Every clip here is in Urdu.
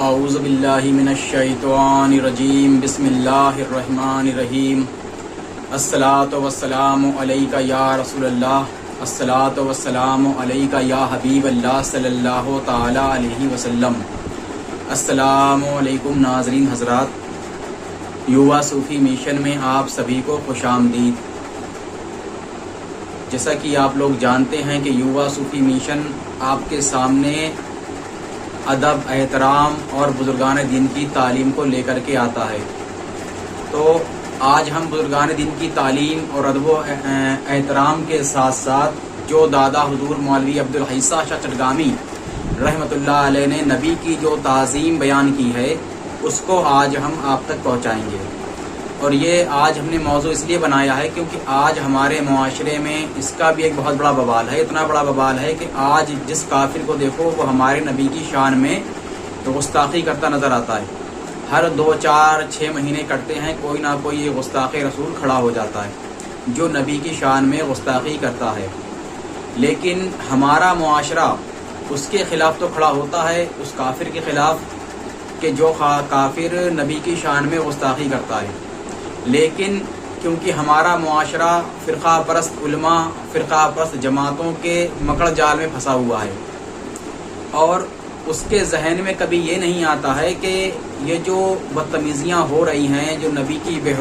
اعوذ باللہ من الشیطان الرجیم بسم اللہ الرحمن الرحیم الصلاۃ والسلام علیک یا رسول اللہ الصلاۃ والسلام علیک یا حبیب اللہ صلی اللہ تعالی علیہ وسلم۔ السلام علیکم ناظرین حضرات، یووا صوفی مشن میں آپ سبھی کو خوش آمدید۔ جیسا کہ آپ لوگ جانتے ہیں کہ یووا صوفی مشن آپ کے سامنے ادب، احترام اور بزرگان دین کی تعلیم کو لے کر کے آتا ہے۔ تو آج ہم بزرگان دین کی تعلیم اور ادب و احترام کے ساتھ ساتھ جو دادا حضور مولوی عبدالحی شاہ چٹگامی رحمۃ اللہ علیہ نے نبی کی جو تعظیم بیان کی ہے اس کو آج ہم آپ تک پہنچائیں گے۔ اور یہ آج ہم نے موضوع اس لیے بنایا ہے کیونکہ آج ہمارے معاشرے میں اس کا بھی ایک بہت بڑا بوال ہے، اتنا بڑا بوال ہے کہ آج جس کافر کو دیکھو وہ ہمارے نبی کی شان میں گستاخی کرتا نظر آتا ہے۔ ہر 2 4 6 مہینے کٹتے ہیں کوئی نہ کوئی یہ گستاخ رسول کھڑا ہو جاتا ہے جو نبی کی شان میں گستاخی کرتا ہے، لیکن ہمارا معاشرہ اس کے خلاف تو کھڑا ہوتا ہے، اس کافر کے خلاف کہ جو کافر نبی کی شان میں گستاخی کرتا ہے، لیکن کیونکہ ہمارا معاشرہ فرقہ پرست علماء، فرقہ پرست جماعتوں کے مکڑ جال میں پھنسا ہوا ہے، اور اس کے ذہن میں کبھی یہ نہیں آتا ہے کہ یہ جو بدتمیزیاں ہو رہی ہیں، جو نبی کی بے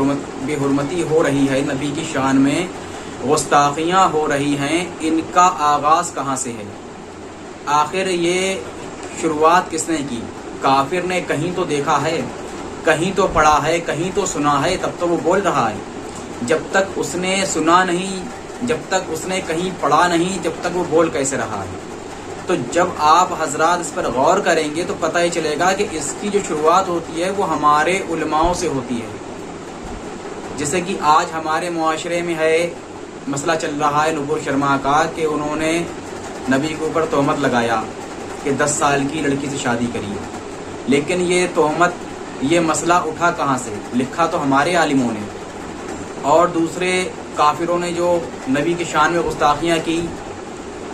حرمتی ہو رہی ہے، نبی کی شان میں گستاخیاں ہو رہی ہیں، ان کا آغاز کہاں سے ہے؟ آخر یہ شروعات کس نے کی؟ کافر نے کہیں تو دیکھا ہے، کہیں تو پڑھا ہے، کہیں تو سنا ہے، تب تو وہ بول رہا ہے۔ جب تک اس نے سنا نہیں، جب تک اس نے کہیں پڑھا نہیں، جب تک وہ بول کیسے رہا ہے؟ تو جب آپ حضرات اس پر غور کریں گے تو پتہ ہی چلے گا کہ اس کی جو شروعات ہوتی ہے وہ ہمارے علماؤں سے ہوتی ہے۔ جیسے کہ آج ہمارے معاشرے میں ہے، مسئلہ چل رہا ہے نبوغ شرما کا کہ انہوں نے نبی کے اوپر تہمت لگایا کہ 10 سال کی لڑکی سے شادی کری، لیکن یہ تہمت، یہ مسئلہ اٹھا کہاں سے؟ لکھا تو ہمارے عالموں نے، اور دوسرے کافروں نے جو نبی کی شان میں گستاخیاں کی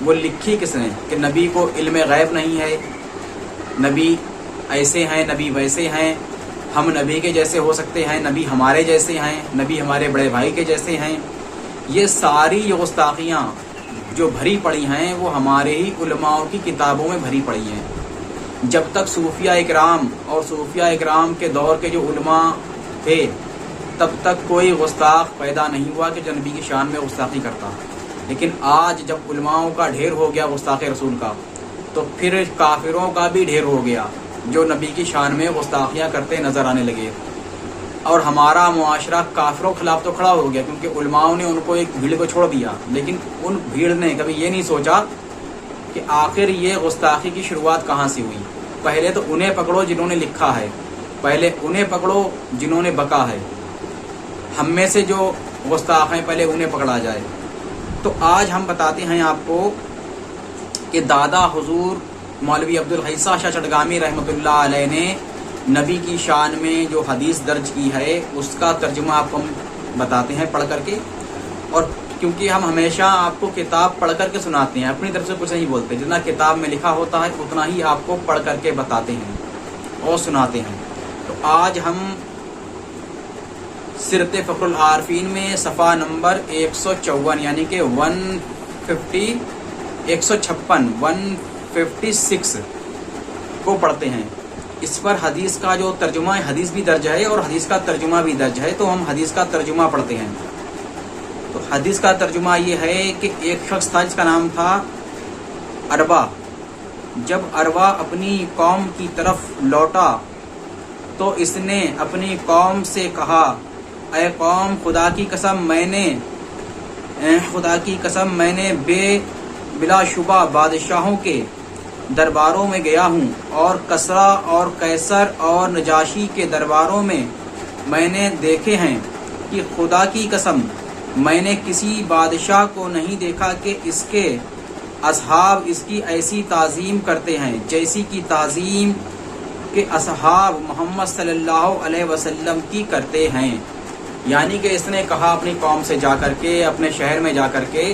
وہ لکھی کس نے؟ کہ نبی کو علم غیب نہیں ہے، نبی ایسے ہیں، نبی ویسے ہیں، ہم نبی کے جیسے ہو سکتے ہیں، نبی ہمارے جیسے ہیں، نبی ہمارے بڑے بھائی کے جیسے ہیں۔ یہ ساری گستاخیاں جو بھری پڑی ہیں وہ ہمارے ہی علماء کی کتابوں میں بھری پڑی ہیں۔ جب تک صوفیہ اکرام اور صوفیہ اکرام کے دور کے جو علماء تھے تب تک کوئی گستاخ پیدا نہیں ہوا کہ جو نبی کی شان میں گستاخی کرتا، لیکن آج جب علماؤں کا ڈھیر ہو گیا گستاخ رسول کا، تو پھر کافروں کا بھی ڈھیر ہو گیا جو نبی کی شان میں گستاخیاں کرتے نظر آنے لگے، اور ہمارا معاشرہ کافروں کے خلاف تو کھڑا ہو گیا کیونکہ علماؤں نے ان کو ایک بھیڑ کو چھوڑ دیا، لیکن ان بھیڑ نے کبھی یہ نہیں سوچا کہ آخر یہ گستاخی کی شروعات کہاں سے ہوئی۔ پہلے تو انہیں پکڑو جنہوں نے لکھا ہے، پہلے انہیں پکڑو جنہوں نے بکا ہے، ہم میں سے جو گستاخ ہیں پہلے انہیں پکڑا جائے۔ تو آج ہم بتاتے ہیں آپ کو کہ دادا حضور مولوی عبدالحی شاہ چٹگامی رحمۃ اللہ علیہ نے نبی کی شان میں جو حدیث درج کی ہے اس کا ترجمہ آپ کو ہم بتاتے ہیں پڑھ کر کے، اور کیونکہ ہم ہمیشہ آپ کو کتاب پڑھ کر کے سناتے ہیں، اپنی طرف سے کچھ نہیں بولتے، جتنا کتاب میں لکھا ہوتا ہے اتنا ہی آپ کو پڑھ کر کے بتاتے ہیں اور سناتے ہیں۔ تو آج ہم سیرت فخر العارفین میں صفحہ نمبر 154 یعنی کہ 156 کو پڑھتے ہیں۔ اس پر حدیث کا جو ترجمہ حدیث بھی درج ہے اور حدیث کا ترجمہ بھی درج ہے، تو ہم حدیث کا ترجمہ پڑھتے ہیں۔ تو حدیث کا ترجمہ یہ ہے کہ ایک شخص تھا جس کا نام تھا اربا۔ جب اربا اپنی قوم کی طرف لوٹا تو اس نے اپنی قوم سے کہا، اے قوم، خدا کی قسم میں نے بلا شبہ بادشاہوں کے درباروں میں گیا ہوں، اور کسرا اور قیصر اور نجاشی کے درباروں میں نے دیکھے ہیں کہ خدا کی قسم میں نے کسی بادشاہ کو نہیں دیکھا کہ اس کے اصحاب اس کی ایسی تعظیم کرتے ہیں جیسی کی تعظیم کہ اصحاب محمد صلی اللہ علیہ وسلم کی کرتے ہیں۔ یعنی کہ اس نے کہا اپنی قوم سے جا کر کے، اپنے شہر میں جا کر کے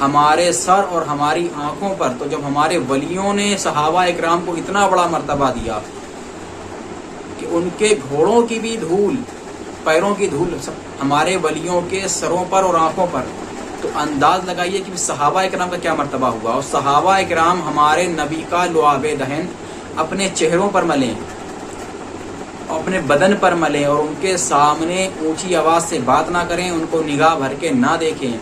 ہمارے سر اور ہماری آنکھوں پر. تو جب ہمارے ولیوں نے صحابہ اکرام کو اتنا بڑا مرتبہ دیا کہ ان کے گھوڑوں کی بھی دھول، پیروں کی دھول ہمارے ولیوں کے سروں پر اور آنکھوں پر، تو انداز لگائیے کہ صحابہ اکرام کا کیا مرتبہ ہوا. اور صحابہ اکرام ہمارے نبی کا لعاب دہن اپنے چہروں پر ملیں، اپنے بدن پر ملیں، اور ان کے سامنے اونچی آواز سے بات نہ کریں، ان کو نگاہ بھر کے نہ دیکھیں.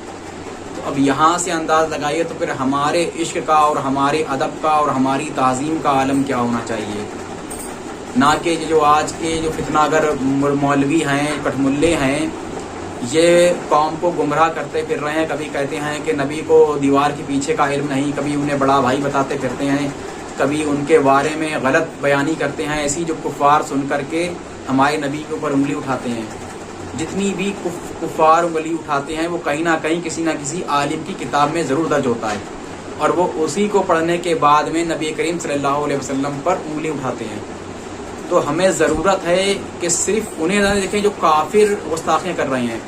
تو اب یہاں سے انداز لگائیے تو پھر ہمارے عشق کا اور ہمارے ادب کا اور ہماری تعظیم کا عالم کیا ہونا چاہیے. نہ کہ جو آج کے جو فتنہ گر مولوی ہیں، کٹملے ہیں، یہ قوم کو گمراہ کرتے پھر رہے ہیں. کبھی کہتے ہیں کہ نبی کو دیوار کے پیچھے کا علم نہیں، کبھی انہیں بڑا بھائی بتاتے پھرتے ہیں، کبھی ان کے بارے میں غلط بیانی کرتے ہیں. ایسی جو کفار سن کر کے ہمارے نبی کے اوپر انگلی اٹھاتے ہیں. جتنی بھی کفار انگلی اٹھاتے ہیں وہ کہیں نہ کہیں کسی نہ کسی عالم کی کتاب میں ضرور درج ہوتا ہے، اور وہ اسی کو پڑھنے کے بعد میں نبی کریم صلی اللہ علیہ وسلم پر انگلی اٹھاتے ہیں. تو ہمیں ضرورت ہے کہ صرف انہیں نہ دیکھیں جو کافر گستاخیاں کر رہے ہیں،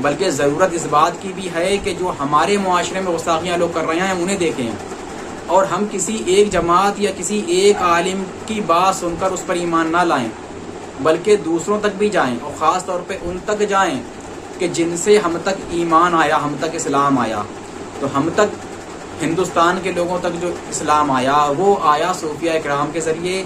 بلکہ ضرورت اس بات کی بھی ہے کہ جو ہمارے معاشرے میں گستاخیاں لوگ کر رہے ہیں انہیں دیکھیں، اور ہم کسی ایک جماعت یا کسی ایک عالم کی بات سن کر اس پر ایمان نہ لائیں، بلکہ دوسروں تک بھی جائیں، اور خاص طور پہ ان تک جائیں کہ جن سے ہم تک ایمان آیا، ہم تک اسلام آیا. تو ہم تک ہندوستان کے لوگوں تک جو اسلام آیا وہ آیا صوفیہ اکرام کے ذریعے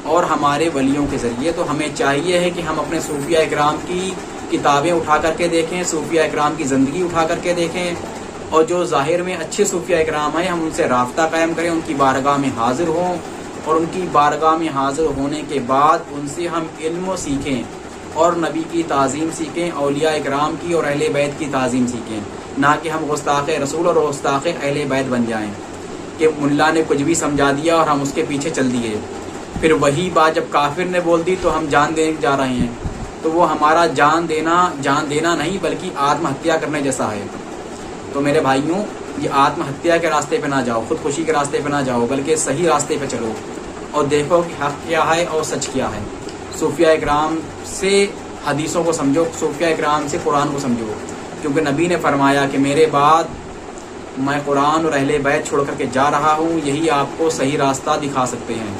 اور ہمارے ولیوں کے ذریعے. تو ہمیں چاہیے ہے کہ ہم اپنے صوفیہ اکرام کی کتابیں اٹھا کر کے دیکھیں، صوفیہ اکرام کی زندگی اٹھا کر کے دیکھیں، اور جو ظاہر میں اچھے صوفیہ اکرام ہیں ہم ان سے رابطہ قائم کریں، ان کی بارگاہ میں حاضر ہوں، اور ان کی بارگاہ میں حاضر ہونے کے بعد ان سے ہم علم و سیکھیں اور نبی کی تعظیم سیکھیں، اولیاء اکرام کی اور اہل بیت کی تعظیم سیکھیں. نہ کہ ہم گستاخ رسول اور گستاخ اہل بیت بن جائیں کہ ملا نے کچھ بھی سمجھا دیا اور ہم اس کے پیچھے چل دیے، پھر وہی بات جب کافر نے بول دی تو ہم جان دینے جا رہے ہیں. تو وہ ہمارا جان دینا نہیں بلکہ آتم ہتیا کرنے جیسا ہے. تو میرے بھائیوں، یہ آتم ہتیا کے راستے پہ نہ جاؤ، خودکشی کے راستے پہ نہ جاؤ، بلکہ صحیح راستے پہ چلو اور دیکھو کہ حق کیا ہے اور سچ کیا ہے. صوفیہ اکرام سے حدیثوں کو سمجھو، صوفیہ اکرام سے قرآن کو سمجھو، کیونکہ نبی نے فرمایا کہ میرے بعد میں قرآن اور اہل بیت چھوڑ کر کے جا رہا ہوں، یہی آپ کو صحیح راستہ دکھا سکتے ہیں،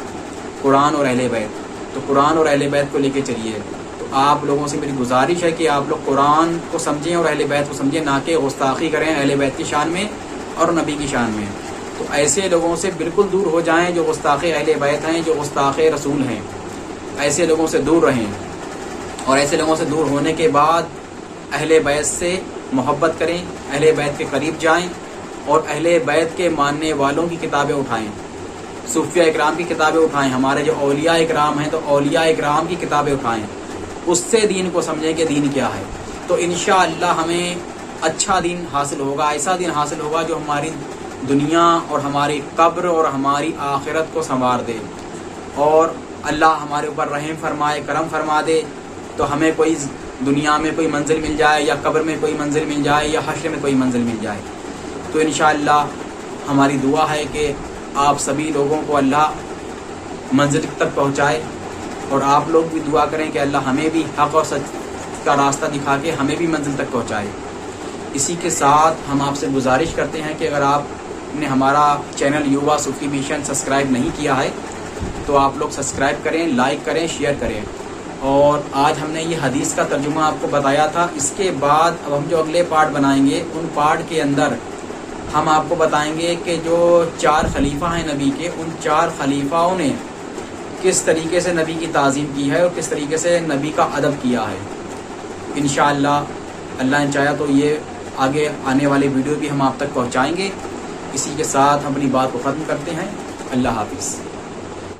قرآن اور اہل بیت. تو قرآن اور اہل بیت کو لے کے چلیے. تو آپ لوگوں سے میری گزارش ہے کہ آپ لوگ قرآن کو سمجھیں اور اہل بیت کو سمجھیں، نہ کہ گستاخی کریں اہل بیت کی شان میں اور نبی کی شان میں. تو ایسے لوگوں سے بالکل دور ہو جائیں جو گستاخ اہل بیت ہیں، جو گستاخ رسول ہیں. ایسے لوگوں سے دور رہیں، اور ایسے لوگوں سے دور ہونے کے بعد اہل بیت سے محبت کریں، اہل بیت کے قریب جائیں، اور اہل بیت کے ماننے والوں کی کتابیں اٹھائیں، صوفیہ اکرام کی کتابیں اٹھائیں. ہمارے جو اولیاء اکرام ہیں تو اولیاء اکرام کی کتابیں اٹھائیں، اس سے دین کو سمجھیں کہ دین کیا ہے. تو انشاءاللہ ہمیں اچھا دین حاصل ہوگا، ایسا دین حاصل ہوگا جو ہماری دنیا اور ہماری قبر اور ہماری آخرت کو سنوار دے، اور اللہ ہمارے اوپر رحم فرمائے، کرم فرما دے. تو ہمیں کوئی دنیا میں کوئی منزل مل جائے، یا قبر میں کوئی منزل مل جائے، یا حشر میں کوئی منزل مل جائے. تو انشاءاللہ ہماری دعا ہے کہ آپ سبھی لوگوں کو اللہ منزل تک پہنچائے، اور آپ لوگ بھی دعا کریں کہ اللہ ہمیں بھی حق اور سچ کا راستہ دکھا کے ہمیں بھی منزل تک پہنچائے. اسی کے ساتھ ہم آپ سے گزارش کرتے ہیں کہ اگر آپ نے ہمارا چینل یووا صوفی مشن سبسکرائب نہیں کیا ہے تو آپ لوگ سبسکرائب کریں، لائک کریں، شیئر کریں. اور آج ہم نے یہ حدیث کا ترجمہ آپ کو بتایا تھا. اس کے بعد اب ہم جو اگلے پارٹ بنائیں گے، ان پارٹ کے اندر ہم آپ کو بتائیں گے کہ جو 4 خلیفہ ہیں نبی کے، ان 4 خلیفاؤں نے کس طریقے سے نبی کی تعظیم کی ہے اور کس طریقے سے نبی کا ادب کیا ہے. انشاءاللہ اللہ نے چاہا تو یہ آگے آنے والی ویڈیو بھی ہم آپ تک پہنچائیں گے. اسی کے ساتھ ہم اپنی بات کو ختم کرتے ہیں. اللہ حافظ.